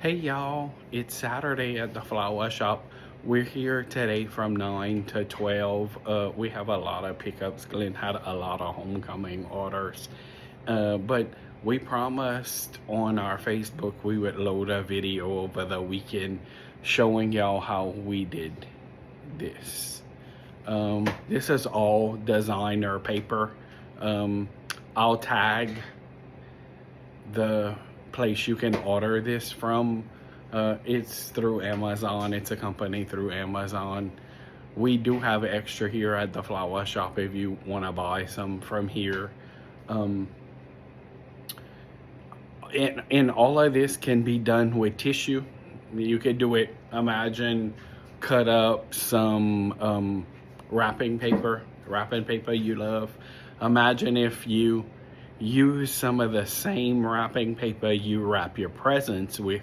Hey y'all, it's Saturday at the flower shop. We're here today from 9 to 12. We have a lot of pickups. Glenn had a lot of homecoming orders. But we promised on our Facebook we would load a video over the weekend showing y'all how we did this. This is all designer paper. Um, I'll tag the place you can order this from. It's through Amazon. It's a company through Amazon. We do have extra here at the flower shop if you want to buy some from here. Um, and all of this can be done with tissue. You could do it, imagine, cut up some wrapping paper you love. Imagine if you use some of the same wrapping paper you wrap your presents with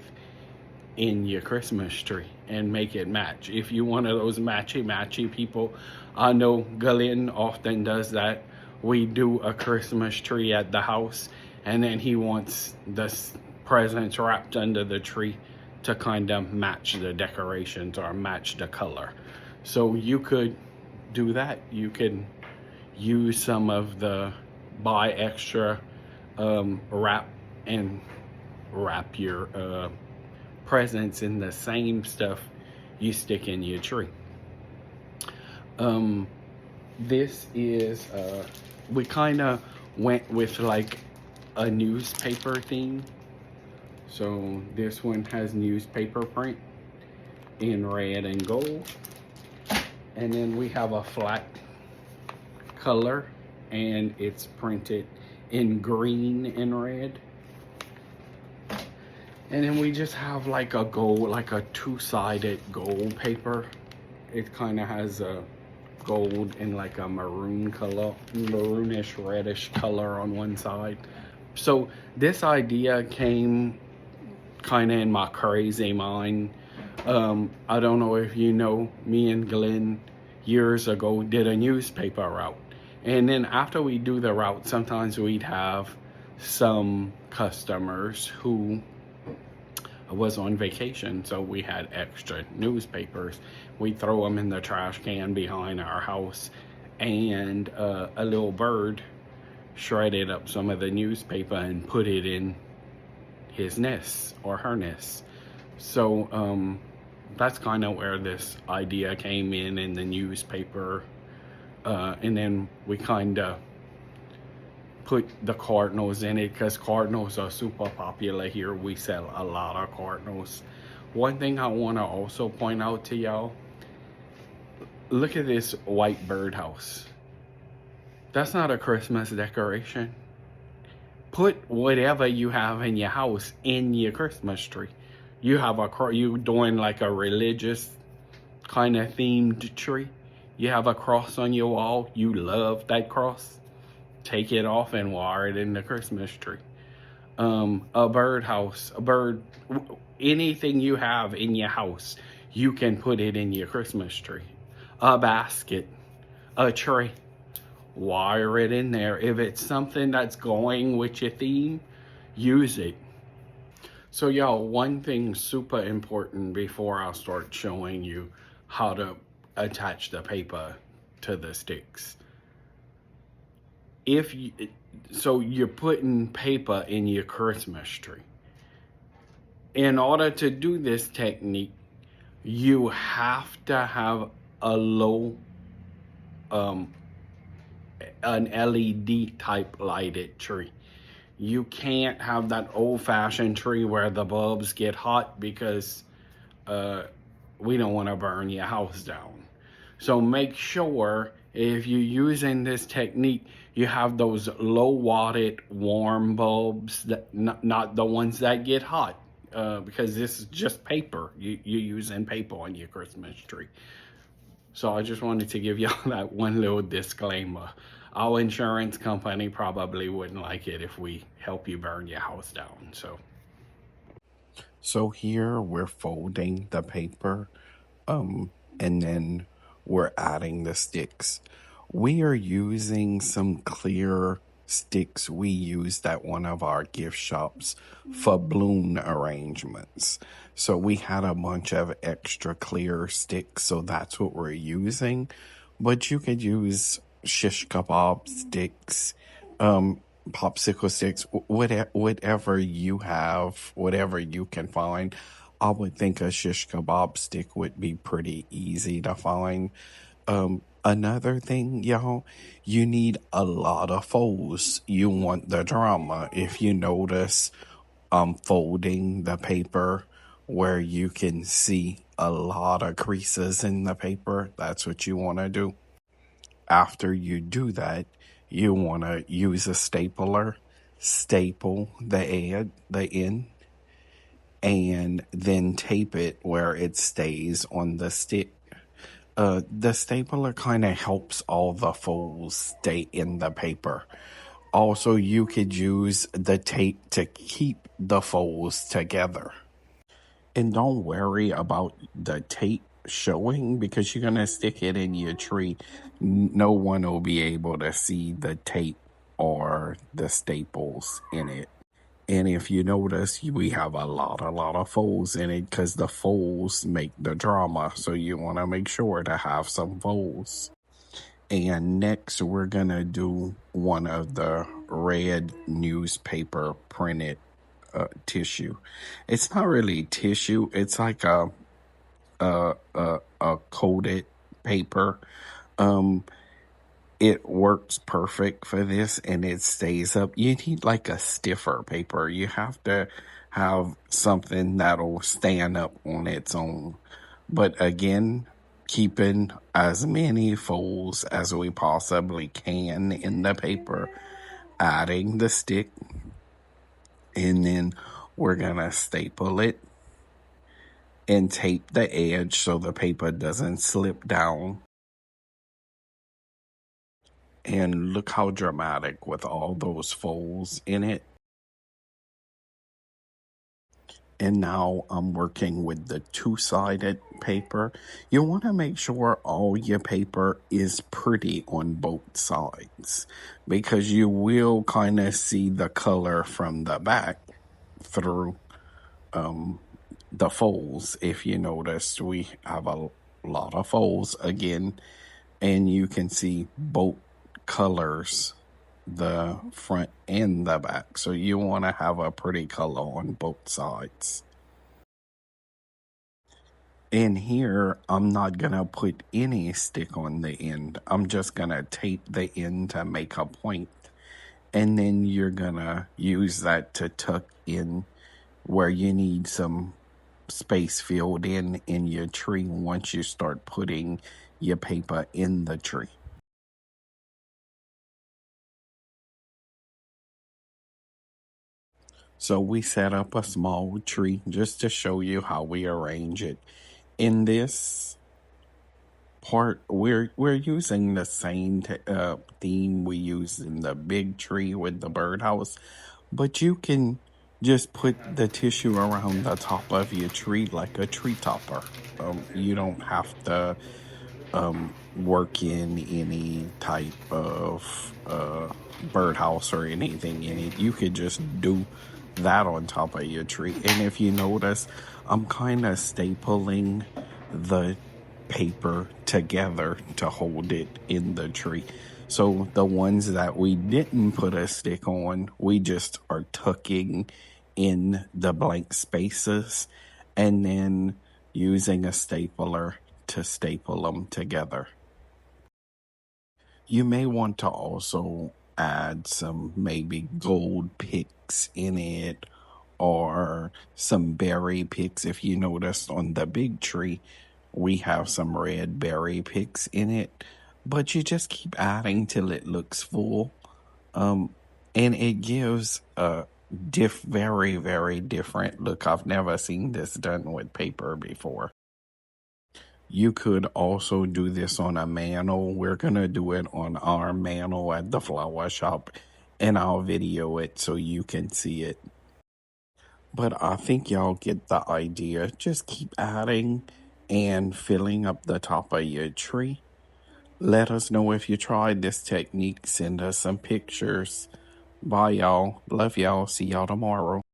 in your Christmas tree and make it match. If you're one of those matchy people, I know Galen often does that. We do a Christmas tree at the house, and then he wants the presents wrapped under the tree to kind of match the decorations or match the color. So you could do that. You could use some of the buy extra wrap and wrap your presents in the same stuff you stick in your tree. This is we kind of went with like a newspaper theme. So this one has newspaper print in red and gold, and then we have a flat color and it's printed in green and red. And then we just have like a gold, like a two-sided gold paper. It kind of has a gold and like a maroon color, maroonish reddish color on one side. So this idea came kind of in my crazy mind. I don't know if you know, me and Glenn years ago did a newspaper route. And then after we do the route, sometimes we'd have some customers who was on vacation, so we had extra newspapers. We throw them in the trash can behind our house, and a little bird shredded up some of the newspaper and put it in his nest or her nest. So that's kind of where this idea came in the newspaper. And then we kind of put the cardinals in it because cardinals are super popular here. We sell a lot of cardinals. One thing I want to also point out to y'all, look at this white birdhouse. That's not a Christmas decoration. Put whatever you have in your house in your Christmas tree. You have you doing like a religious kind of themed tree. You have a cross on your wall. You love that cross. Take it off and wire it in the Christmas tree. A birdhouse, anything you have in your house, you can put it in your Christmas tree. A basket, a tray, wire it in there. If it's something that's going with your theme, use it. So y'all, one thing super important before I start showing you how to attach the paper to the sticks. So you're putting paper in your Christmas tree. In order to do this technique, you have to have a low, an LED type lighted tree. You can't have that old-fashioned tree where the bulbs get hot because we don't want to burn your house down. So make sure if you're using this technique, you have those low watted warm bulbs, that not the ones that get hot, because this is just paper. You're using paper on your Christmas tree. So I just wanted to give y'all that one little disclaimer. Our insurance company probably wouldn't like it if we help you burn your house down. So here we're folding the paper, and then we're adding the sticks. We are using some clear sticks we used at one of our gift shops for balloon arrangements. So we had a bunch of extra clear sticks, so that's what we're using. But you could use shish kebab sticks, popsicle sticks, whatever you have, whatever you can find. I would think a shish kebab stick would be pretty easy to find. Another thing, y'all, you need a lot of folds. You want the drama. If you notice, folding the paper where you can see a lot of creases in the paper, that's what you want to do. After you do that, you want to use a stapler, staple the end, and then tape it where it stays on the stick. The stapler kind of helps all the folds stay in the paper. Also, you could use the tape to keep the folds together. And don't worry about the tape showing because you're going to stick it in your tree. No one will be able to see the tape or the staples in it. And if you notice, we have a lot of folds in it because the folds make the drama. So you want to make sure to have some folds. And next, we're going to do one of the red newspaper printed tissue. It's not really tissue. It's like a coated paper. It works perfect for this and it stays up. You need like a stiffer paper. You have to have something that'll stand up on its own. But again, keeping as many folds as we possibly can in the paper, adding the stick, and then we're gonna staple it and tape the edge so the paper doesn't slip down. And look how dramatic with all those folds in it. And now I'm working with the two-sided paper. You want to make sure all your paper is pretty on both sides because you will kind of see the color from the back through the folds. If you noticed, we have a lot of folds again, and you can see both colors, the front and the back. So you want to have a pretty color on both sides. And here, I'm not going to put any stick on the end. I'm just going to tape the end to make a point. And then you're going to use that to tuck in where you need some space filled in your tree once you start putting your paper in the tree. So we set up a small tree just to show you how we arrange it. In this part, we're using the same theme we used in the big tree with the birdhouse, but you can just put the tissue around the top of your tree like a tree topper. You don't have to work in any type of birdhouse or anything in it. You could just do that on top of your tree. And if you notice, I'm kind of stapling the paper together to hold it in the tree. So the ones that we didn't put a stick on, we just are tucking in the blank spaces and then using a stapler to staple them together. You may want to also add some maybe gold picks in it or some berry picks. If you noticed on the big tree, we have some red berry picks in it, but you just keep adding till it looks full. And it gives a very, very different look. I've never seen this done with paper before. You could also do this on a mantle. We're going to do it on our mantle at the flower shop, and I'll video it so you can see it. But I think y'all get the idea. Just keep adding and filling up the top of your tree. Let us know if you tried this technique. Send us some pictures. Bye, y'all. Love y'all. See y'all tomorrow.